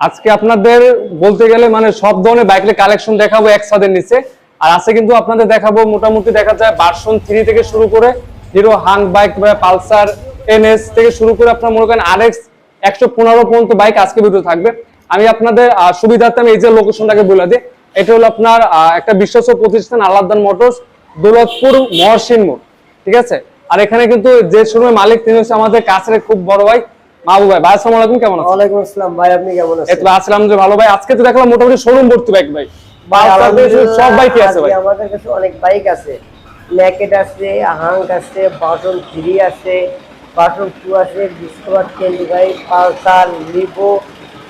আজকে আপনাদের বলতে গেলে মানে সব ধরনের বাইকের কালেকশন দেখাবো এক ছাদের নিচে। আর আছে কিন্তু আপনাদের দেখাবো মোটামুটি দেখা যায় ভার্সন 3 থেকে শুরু করে হিরো হাং বাইক বা পালসার এনএস থেকে শুরু করে আপনার মনে করেন আরএক্স 115 পর্যন্ত বাইক আজকে ভিডিও থাকবে। আমি আপনাদের সুবিধার্থে আমি এই যে লোকেশনটাকে বলে দিই, এটা হলো আপনার একটা বিশ্বস্ত প্রতিষ্ঠান আলাদান মোটরস, দৌলতপুর মহসিন মোড়, ঠিক আছে। আর এখানে কিন্তু যে শোরুমের মালিক তিনি হচ্ছে আমাদের কাছের খুব বড় ভাই মাহবুব ভাই। ভাই আসসালামু আলাইকুম, কেমন আছেন? ওয়ালাইকুম আসসালাম ভাই, আপনি কেমন আছেন? এই তো আসসালাম যে ভালো ভাই। আজকে তো দেখলাম মোটামুটি শোরুম ভর্তি বাইক ভাই। সব বাইক আছে ভাই আমাদের কাছে, অনেক বাইক আছে। নেকেড আছে, হাঙ্ক আছে, ভার্সন 3 আছে, ভার্সন 2 আছে, ডিসকভার 25, পালসার, লিভো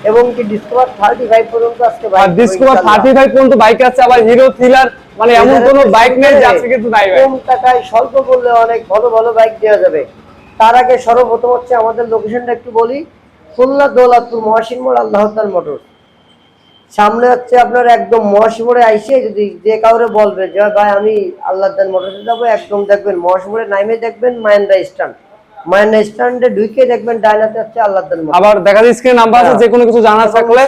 এবং কি ডিসকভার 35 পর্যন্ত আজকে বাইক। আর ডিসকভার 35 পর্যন্ত বাইক আছে। আবার হিরো থ্রিলার মানে এমন কোন বাইক নেই যে আজকে কিন্তু নাই ভাই। কম টাকায় স্বল্প মূল্যে অনেক ভালো ভালো বাইক দেওয়া যাবে। তার আগে সর্বপ্রথম হচ্ছে আমাদের লোকেশনটা একটু বলি। খুলনা দৌলতপুর মহসিন মোড়, আল্লাহতার মোটরস সামনে হচ্ছে আপনার একদম মহসিন মোড়ে আইসে যদি যে কাউরে বলবে যে ভাই আমি আল্লাহতার মোটরসে যাবো, একদম দেখবেন মহসিন মোড়ে নামে দেখবেন মাহেন্দ্রা স্ট্যান্ড, মাহেন্দ্রা স্ট্যান্ডে ঢুকে দেখবেন ডাইনাতে হচ্ছে আল্লাহতার মোটরস। আবার দেখা যায় স্ক্রিনে নাম্বার আছে, যে কোনো কিছু জানার থাকলে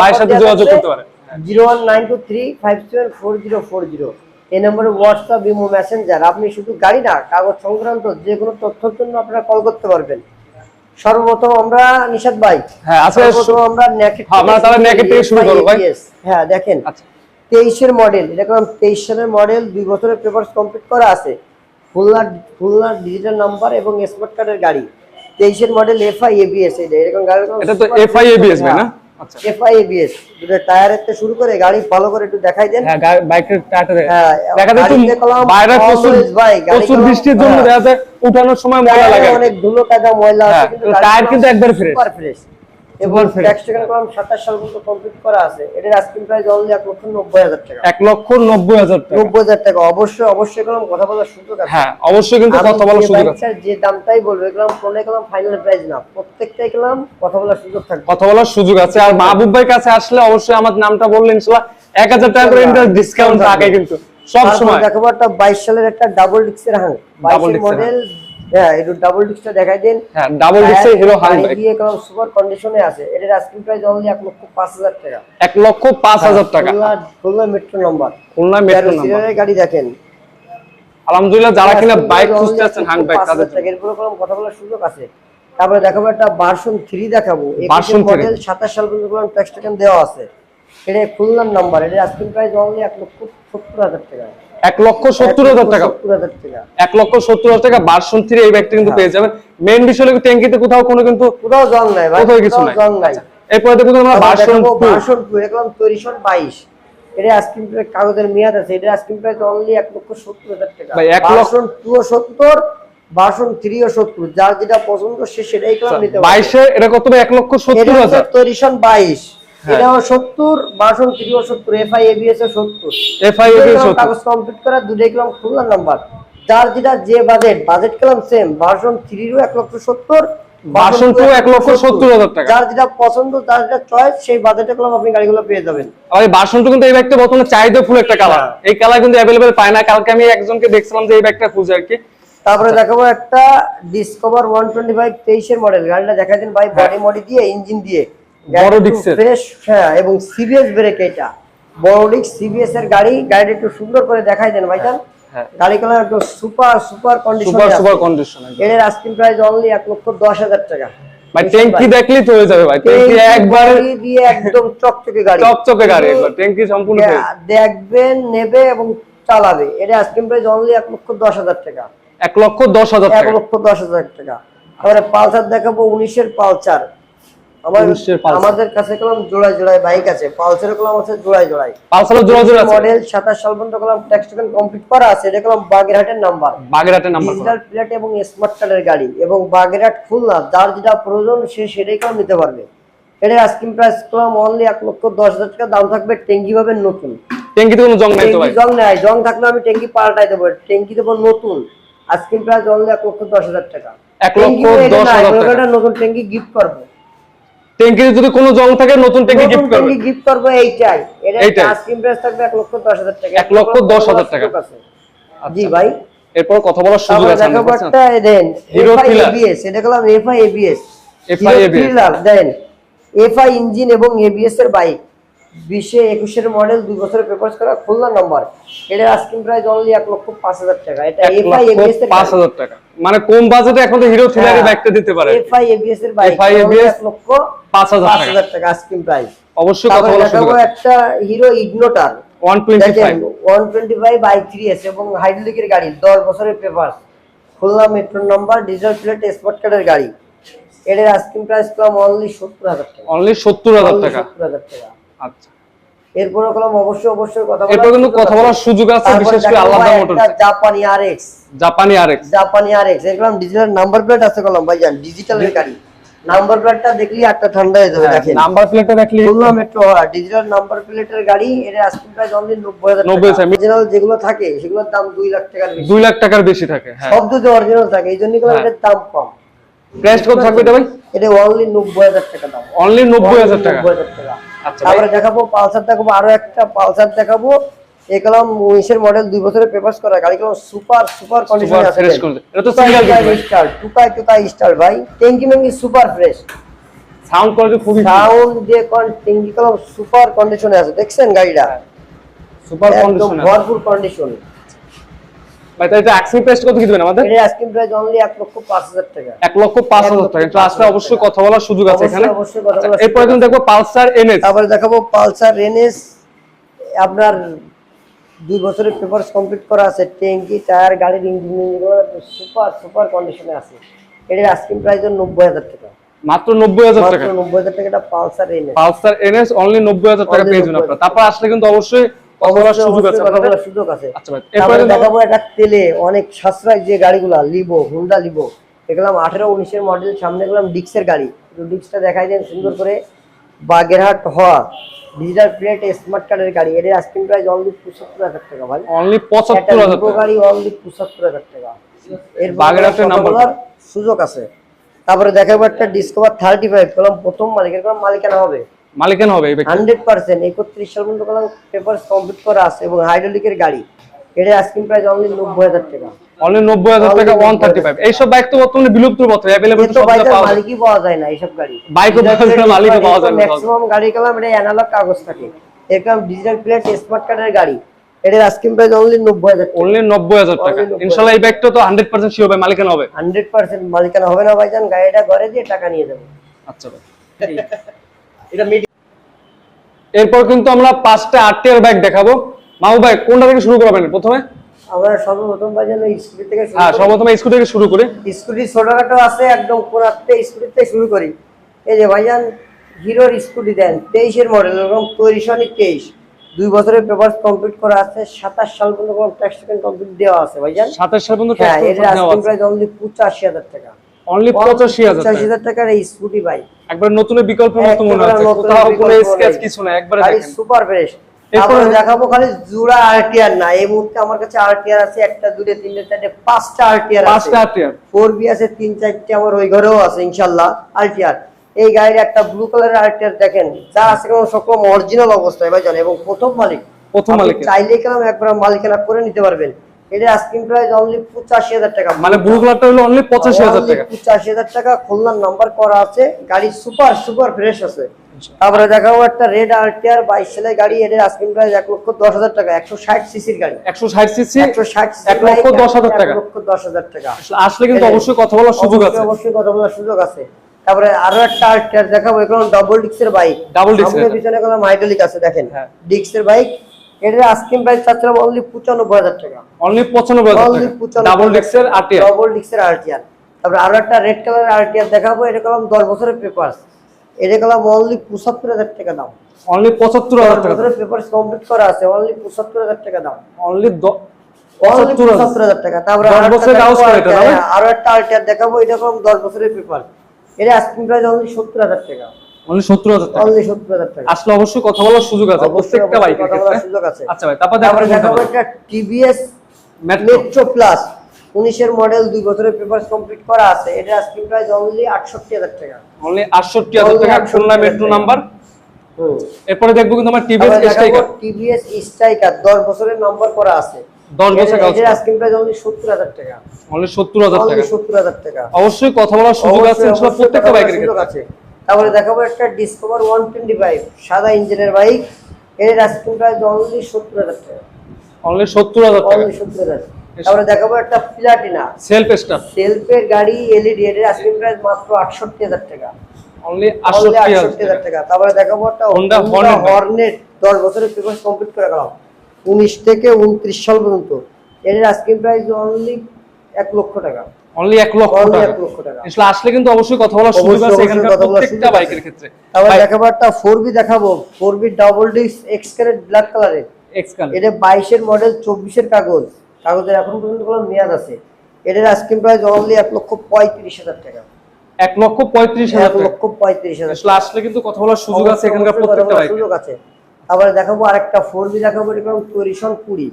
ভাইয়ের সাথে যোগাযোগ করতে পারেন। 01923574040 এই নম্বরে হোয়াটসঅ্যাপ, ইমো, মেসেঞ্জার। আপনি শুধু গাড়ি না, কাগজ সংক্রান্ত যে কোনো তথ্যের জন্য আপনারা কল করতে পারবেন। সর্বপ্রথম আমরা নিশাদ ভাই, হ্যাঁ আজকে আমরা নেকেড, আমরা তাহলে নেকেড থেকে শুরু করব ভাই। হ্যাঁ দেখেন, আচ্ছা 23 এর মডেল, দেখলাম 23 সালের মডেল, 2 বছরের পেপারস কমপ্লিট করা আছে, ফুলনা ডিজিটাল নাম্বার এবং স্মার্ট কার্ডের গাড়ি। 23 এর মডেল এফআই এবিএস, এরকম গাড়ি। এটা তো এফআই এবিএস ভাই না? আচ্ছা এফআই এবিএস, দুটো টায়ারের থেকে শুরু করে গাড়ি ভালো করে একটু দেখাই দেন। হ্যাঁ বাইকের টায়ারটা দেখা যায় একটু বাইরে প্রচুর বৃষ্টির জন্য দেখা যায় উঠানোর সময় ময়লা লাগে, অনেক ধুলো কাদা ময়লা আছে, কিন্তু টায়ার কিন্তু একবার ফ্রেশ, সুপার ফ্রেশ। এবং ট্যাক্স টেকেন কলম 27 সাল পর্যন্ত কমপ্লিট করা আছে। এটার আস্কিং প্রাইস অনলি 1,90,000 টাকা। 1,90,000 টাকা। 90,000 টাকা। অবশ্যই কলম কথা বলার সুযোগ আছে। হ্যাঁ অবশ্যই কিন্তু কথা বলার সুযোগ আছে। যে দামটাই বলবে কলম কোনে কলম ফাইনাল প্রাইস না, প্রত্যেকটাই কলম কথা বলার সুযোগ থাকবে, কথা বলার সুযোগ আছে। আর মাহবুব ভাইয়ের কাছে আসলে অবশ্যই আমার নামটা বললে ইনশাআল্লাহ 1000 টাকা করে ডিসকাউন্ট থাকে কিন্তু সব সময়। দেখো একটা 22 সালের একটা ডাবল ডিস্কের হাং, 22 মডেল। হ্যাঁ একটু ডাবল ডিস্কটা দেখাই দেন। হ্যাঁ ডাবল ডিস্কের হিরো হাং বাইক দিয়ে কলম সুপার কন্ডিশনে আছে। এটার আস্কিং প্রাইস অনলি 1,05,000 টাকা। 1,05,000 টাকা। Khulna metro number, Khulna metro number গাড়ি দেখেন। আলহামদুলিল্লাহ যারা কিনা বাইক খুঁজতেছেন হাং বাইক তাদের টাকা এরপর কলম কথা বলার সুযোগ আছে। তারপরে দেখাবো একটা ভার্সন 3 দেখাবো। ভার্সন মডেল 27 সাল পর্যন্ত কলম ট্যাক্স টেকেন দেওয়া আছে। এটা খুলনার নাম্বার। এটার আস্কিং প্রাইস অনলি 1,70,000 টাকা। 1,70,000 টাকা। 1,70,000 টাকা ভার্সন 3 এই বাইকটা কিন্তু পেয়ে যাবেন। মেইন বিষয় হলো ট্যাঙ্কিতে কোথাও জং নাই ভাই, কোথাও কিছু নাই। এরপর দেখুন আমরা ভার্সন 2 এরকম 2322। এটা আস্কিং প্রাইস কাগজের মেয়াদ আছে। এটা আস্কিং প্রাইস অনলি 1,70,000 টাকা। ভাই ভার্সন 2 ও 70, ভার্সন 3 ও 70, যার যেটা পছন্দ সে সেটাই কলম নিতে পারবে। 22 এটা কত ভাই? 1,70,000। 2322 এটাও 70, ভার্সন 3 ও 70, এফআই এবিএস এ 70, এফআই এবিএস 70 কাগজ কমপ্লিট করা, দুটোই কলম খুলনা নাম্বার। যার যেটা যে বাজেট কলম সেম। ভার্সন 3 ও 1,70,000, ভার্সন 2 1,70,000 টাকা। যার যেটা পছন্দ, যার যেটা চয়েস, সেই বাজেটে কলম আপনি গাড়িগুলো পেয়ে যাবেন। আর এই ভার্সন 2 কিন্তু এই ব্যাগটা বর্তমানে চাহিদা ফুল একটা কালার। এই কালার কিন্তু अवेलेबल পায় না। কালকে আমি একজনকে দেখছিলাম যে এই ব্যাগটা খুঁজে আর কি। তারপরে দেখাবো একটা ডিসকভার 125 23 এর মডেল। গাড়িটা দেখাই দেন ভাই, বডি মডি দিয়ে, ইঞ্জিন দিয়ে, বড় ডিক্সের ফ্রেশ। হ্যাঁ এবং সিবিএস ব্রেক, এটা বড় ডিক্স সিবিএস এর গাড়ি। গাড়িটা একটু সুন্দর করে দেখাই দেন ভাইজান। গাড়ি কালার একদম সুপার কন্ডিশন। এর আস্কিং প্রাইস অনলি 1,10,000 টাকা। ভাই ট্যাঙ্কি দেখলেই তো হয়ে যাবে ভাই। ট্যাঙ্কি একবার দিয়ে একদম চকচকে গাড়ি, একবার ট্যাঙ্কি সম্পূর্ণ দেখবেন, নেবে এবং চালাবে। এর আস্কিং প্রাইস অনলি 1,10,000 টাকা। 1,10,000 টাকা। 1,10,000 টাকা। তারপরে পালসার দেখাবো 19 এর পালসার। আমাদের কাছে কলম জোড়ায় বাইক আছে। পালসারের কলম আছে জোড়ায়। পালসারের জোড়ায় আছে। মডেল 27 সাল পর্যন্ত কলম ট্যাক্স টেকেন কমপ্লিট করা আছে। এটা কলম বাগেরহাটের নাম্বার। ডিজিটাল প্লেট এবং স্মার্ট কার্ডের গাড়ি এবং বাগেরহাট খুলনা, যার যেটা প্রয়োজন সে সেটাই কলম নিতে পারবে। এটার আস্কিং প্রাইস কলম অনলি 1,10,000 টাকা। দাম থাকবে ট্যাঙ্কি পাবে নতুন। ট্যাঙ্কিতে কোনো জং নাই তো ভাই? জং নাই। জং থাকলে আমি ট্যাঙ্কি পাল্টাই দেবো। ট্যাঙ্কি দেবো নতুন। আস্কিং প্রাইস অনলি 1,10,000 টাকা। 1,10,000 টাকা। নতুন ট্যাঙ্কি গিফট করবো। ট্যাঙ্কিতে যদি কোনো জং থাকে নতুন ট্যাঙ্কি গিফট করবো। এইটাই এটা আস্কিং প্রাইস থাকবে 1,10,000 টাকা। 1,10,000 টাকা। জি ভাই। এরপর কথা বলার সুযোগ আছে। দেখো একটা দেন হিরো এবিএস। এটা কলম এফআই এবিএস। দেন এফআই ইঞ্জিন এবং এবিএস এর বাইক 20-21 এর মডেল 2 বছরের পেপারস করা খুলনা নাম্বার। এটা আস্কিং প্রাইস অনলি 1,05,000 টাকা। এটা এফআই এবিএস এর 5,000 টাকা, মানে কম বাজেটে এখন তো হিরো থ্রিলারের বাইকটা দিতে পারে। এফআই এবিএস এর বাইক এফআই এবিএস 1,05,000 টাকা আস্কিং প্রাইস। অবশ্যই কথা বলা শুরু করব। একটা হিরো ইগনোটার 125 i3s এবং হাইড্রোলিকের গাড়ি 10 বছরের paper, Khulna metro number, digital plate, spot কার্ডের গাড়ি। এর আস্কিং প্রাইস কম অনলি 70,000 টাকা। অনলি 70,000 টাকা। 70,000 টাকা। আচ্ছা, এরপরে কলম অবশ্যই কথা বলার এরপর কিন্তু কথা বলার সুযোগ আছে, বিশেষ করে আলাদা মোটরস। জাপানি আরএক্স, জাপানি আরএক্স এরকম ডিজিটাল নাম্বার প্লেট আছে কলম ভাইজান, ডিজিটালের গাড়ি। নাম্বার প্লেটটা দেখলি একটা ঠান্ডা হয়ে যাবে। দেখেন নাম্বার প্লেটটা দেখলি খুলনা মেট্রো ডিজিটাল নাম্বার প্লেটের গাড়ি। এর আস্কিং প্রাইস অনলি 90,000 টাকা। অরিজিনাল যেগুলো থাকে সেগুলোর দাম 2 লাখ টাকার বেশি, 2 লাখ টাকার বেশি থাকে। হ্যাঁ, সব দুটো অরিজিনাল থাকে, এইজন্যই কলম এর দাম কম। প্রাইস কত থাকবে এটা ভাই? এটা অনলি 90,000 টাকা দাম। অনলি 90,000 টাকা। 90,000 টাকা। আচ্ছা, তারপরে দেখাবো পালসার, দেখাবো আরো একটা পালসার দেখাবো। এই কলম 19 এর মডেল 2 বছরের পেপারস করা গাড়ি, কলম সুপার কন্ডিশনে আছে। এটা তো সিঙ্গেল স্টার টুকাই স্টার ভাই, ট্যাঙ্কি মেঙ্গি সুপার ফ্রেশ, সাউন্ড কোয়ালিটি খুবই সাউন্ড দিয়ে ট্যাঙ্কি কলম সুপার কন্ডিশনে আছে। দেখছেন গাড়িটা সুপার একদম কন্ডিশন ভরপুর কন্ডিশন। ভাই তাই এটা আস্কিং প্রাইস কত কি দিবেন আমাদের? এর আস্কিং প্রাইস অনলি 1,05,000 টাকা। 1,05,000 টাকা। তো আসলে অবশ্যই কথা বলার সুযোগ আছে এখানে। অবশ্যই কথা বলার এরপর কিন্তু দেখবো পালসার এনএস। তারপরে দেখাবো পালসার এনএস, আপনার 2 বছরের পেপারস কমপ্লিট করা আছে, ট্যাঙ্কি টায়ার গাড়ির ইঞ্জিন গুলো সুপার কন্ডিশনে আছে। এর আস্কিং প্রাইস 90,000 টাকা। মাত্র 90,000 টাকা। মাত্র 90,000 টাকা। এটা Pulsar NS. Pulsar NS only 90,000 টাকা পেয়ে যাবেন আপনারা। তারপর আসলে কিন্তু অবশ্যই কথা বলার সুযোগ আছে। কথা বলার সুযোগ আছে। আচ্ছা ভাই, এরপরে এরপর দেখাবো এটা তেলে অনেক সাশ্রয় যে গাড়িগুলা, লিভো, হুন্ডা লিভো। এগুলো 18-19 এর মডেল, সামনে গেলাম ডিক্সের গাড়ি। তো ডিক্সটা দেখাই দেন সুন্দর করে, বাগেরহাট হওয়া, ডিজিটাল প্লেট, স্মার্ট কার্ডের গাড়ি। এর আস্কিং প্রাইস অনলি 75,000 টাকা ভাই। অনলি 75,000 টাকা গাড়ি অনলি 75,000 টাকা। এর বাগেরহাটের নাম্বার সুযোগ আছে। তারপরে দেখাবো একটা ডিসকভার 35 কলম প্রথম মালিকের, কলম মালিকানা হবে, মালিকানা হবে এই ব্যক্তি 100%। 31 সাল পর্যন্ত কলম পেপারস কমপ্লিট করা আছে এবং হাইড্রোলিকের গাড়ি। এর আস্কিং প্রাইস অনলি 90,000 টাকা। অনলি 90,000 টাকা 135। এইসব বাইক তো বর্তমানে বিলুপ্ত পথে अवेलेबल তো বাইক মালিকই পাওয়া যায় না এইসব গাড়ি। বাইকও মালিকও পাওয়া যায় না। ম্যাক্সিমাম গাড়ি কলম এটা অ্যানালগ কাগজ থাকে, এরকম ডিজিটাল প্লেট, স্মার্ট কার্ডের গাড়ি। এর আস্কিং প্রাইস অনলি 90,000 টাকা। অনলি 90,000 টাকা। ইনশাআল্লাহ এই বাইকটা তো 100% শিওর ভাই মালিকানা হবে। 100% মালিকানা হবে না ভাইজান, গাড়িটা ঘরে দিয়ে টাকা নিয়ে যাবে। আচ্ছা ভাই, এটা এরপর কিন্তু আমরা 5টা আরটিআর বাইক দেখাবো। মাহবুব ভাই কোনটা থেকে শুরু করবেন প্রথমে? আমরা সর্বপ্রথম ভাইজান এই স্কুটি থেকে শুরু হ্যাঁ, সর্বপ্রথমে স্কুটি থেকে শুরু করি। স্কুটি ছোটখাটো আছে একদম, কোনাতে স্কুটি থেকে শুরু করি। এই যে ভাইজান হিরোর স্কুটি দেন 23 এর মডেল, এবং তৈরিশনি 23, 2 বছরের পেপারস কমপ্লিট করা আছে, 27 সাল পর্যন্ত ট্যাক্স সেকেন্ড কমপ্লিট দেওয়া আছে ভাইজান। 27 সাল পর্যন্ত হ্যাঁ, ট্যাক্স এর আস্কিং প্রাইস অনলি 85,000 টাকা। অনলি 85,000 টাকার এই স্কুটি বাইক একবার নতুনের বিকল্পের মতো মনে হচ্ছে, কোথাও কোনো স্কেচ কিছু না, একবারে দেখেন সুপার ফ্রেশ। এরপর দেখাবো খালি জোড়া আরটিআর না, এই মুহূর্তে আমার কাছে আরটিআর আছে 1টা 2টা 3টা 4টা 5টা আরটিআর আছে। 5টা আরটিআর 4B আছে 3-4টা, আমার ওই ঘরেও আছে ইনশাআল্লাহ আরটিআর। এই গাড়ির একটা ব্লু কালারের আরটিআর দেখেন, যা আছে কোন সকল অরিজিনাল অবস্থায় ভাই জানেন, এবং প্রথম মালিক চাইলে কেন একবার মালিকানা করে নিতে পারবেন। এটা আস্কিং প্রাইস অনলি 85,000 টাকা। মানে ব্লু কালারটা হলো অনলি 85,000 টাকা। 85,000 টাকা। খুলনার নাম্বার করা আছে, গাড়ি সুপার ফ্রেশ আছে। তারপরে দেখাবো একটা রেড আরটিআর 22 সালের গাড়ি। এর আস্কিং প্রাইস 1,10,000 টাকা। 160 সিসির গাড়ি, 160 সিসি 1,10,000 টাকা। 1,10,000 টাকা। আসলে কিন্তু অবশ্যই কথা বলার সুযোগ আছে। অবশ্যই কথা বলার সুযোগ আছে। তারপরে আরো একটা আরটিআর দেখাবো, এখন ডাবল ডিক্সের বাইক, ডাবল ডিক্স, সামনে পিছনে কোনো হাইড্রোলিক আছে দেখেন, হ্যাঁ ডিক্সের বাইক। এর আস্কিং প্রাইস চাচ্ছিলাম অনলি 95,000 টাকা। অনলি 95,000 টাকা ডাবল ডিক্সের আরটিআর। ডাবল ডিক্সের আরটিআর। তারপরে আরো একটা রেড কালারের আরটিআর দেখাবো, এটা কলম 10 বছরের পেপারস। এটা কলম অনলি 75,000 টাকা দাম। অনলি 75,000 টাকা বছরের পেপারস কমপ্লিট করা আছে, অনলি 75,000 টাকা দাম। অনলি 75,000 টাকা। তারপরে 10 বছরের কাগজ করে এটা না? আরো একটা আরটিআর দেখাবো, এটা কলম 10 বছরের পেপার। এর আস্কিং প্রাইস অনলি 70,000 টাকা। অনলি 70,000 টাকা। অনলি 70,000 টাকা। আসলে অবশ্যই কথা বলার সুযোগ আছে প্রত্যেকটা বাইকের কথা বলার সুযোগ আছে। আচ্ছা ভাই, তারপর দেখাবো একটা টিভিএস মেট্রো প্লাস 19 এর মডেল, 2 বছরের পেপারস কমপ্লিট করা আছে। এর আস্কিং প্রাইস অনলি 68,000 টাকা। অনলি 68,000 টাকা, খুলনা মেট্রো নাম্বার। এরপরে দেখবো কিন্তু আমার টিভিএস স্ট্রাইকার। টিভিএস স্ট্রাইকার 10 বছরের নাম্বার করা আছে, 10 বছর কাগজ। এর আস্কিং প্রাইস অনলি 70,000 টাকা। অনলি 70,000 টাকা। 70,000 টাকা। অবশ্যই কথা বলার সুযোগ আছে ইনশাআল্লাহ প্রত্যেকটা বাইকের ক্ষেত্রে। তারপরে দেখাবো একটা ডিসকভার 125 সাদা ইঞ্জিনের বাইক, এর আস্কিং প্রাইস অনলি 70,000 টাকা। অনলি 70,000 টাকা। অনলি 70,000। তারপরে দেখাবো একটা প্লাটিনা সেলফ স্টার্ট, সেলফের গাড়ি এলইডি, এর আস্কিং প্রাইস মাত্র 68,000 টাকা। অনলি অনলি 68,000 68,000 টাকা। তারপরে দেখাবো একটা Honda Honda Hornet। হর্নেট 10 বছরের পেপার কমপ্লিট করে গেলাম 19 থেকে 29 সাল পর্যন্ত, এর আস্কিং প্রাইস অনলি 1 লক্ষ টাকা। অনলি 1 লক্ষ অনলি টাকা। 1 লক্ষ টাকা। আসলে আসলে কিন্তু অবশ্যই কথা বলার সুযোগ আছে এখানকার প্রত্যেকটা বাইকের ক্ষেত্রে। তারপরে দেখাবো একটা 4B দেখাবো, 4B double disc x carat black কালারের, এক্সকাল এটা 22 এর মডেল 24 এর কাগজের এখন পর্যন্ত কোনো মেয়াদ আছে, এটার আস্কিং প্রাইস অনলি 1,35,000 টাকা। 1,35,000 টাকা। 1,35,000 আসলে আসলে কিন্তু কথা বলার সুযোগ আছে এখানকার প্রত্যেকটা বাইকে। সুযোগ আছে। আবার দেখাবো আরেকটা 4B দেখাবো, এরকম তৈরিসন 20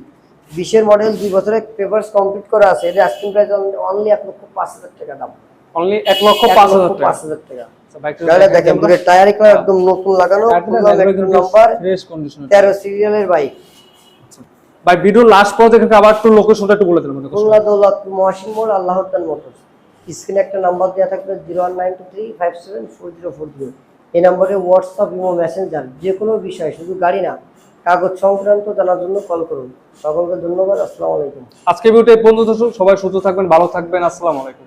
20 এর মডেল 2 বছরের পেপারস কমপ্লিট করা আছে, এর আস্কিং প্রাইস অনলি 1,05,000 টাকা দাম। অনলি 1,05,000 টাকা। 1,05,000 টাকা। আচ্ছা, বাইকটা গাড়িটা দেখেন পুরো টায়ার একদম নতুন লাগানো, নাম্বার ফ্রেশ কন্ডিশন 13 সিরিয়ালের বাইক। ভাই ভিডিও লাস্ট পর্যন্ত এখানে আবার একটু লোকেশনটা একটু বলে দেন আমাদের। খুলনা দৌলতপুর মহসিন মোড় আল্লাহতান মোটরস। স্ক্রিনে একটা নাম্বার দেওয়া থাকবে 01923574040, এই নম্বরে হোয়াটসঅ্যাপ ইমো মেসেঞ্জার যে কোনো বিষয়, শুধু গাড়ি না কাগজ সংক্রান্ত জানার জন্য কল করুন। সকলকে ধন্যবাদ। আসসালামু আলাইকুম। আজকে ভিডিওটা এই পর্যন্ত, সবাই সুস্থ থাকবেন, ভালো থাকবেন। আসসালামু আলাইকুম।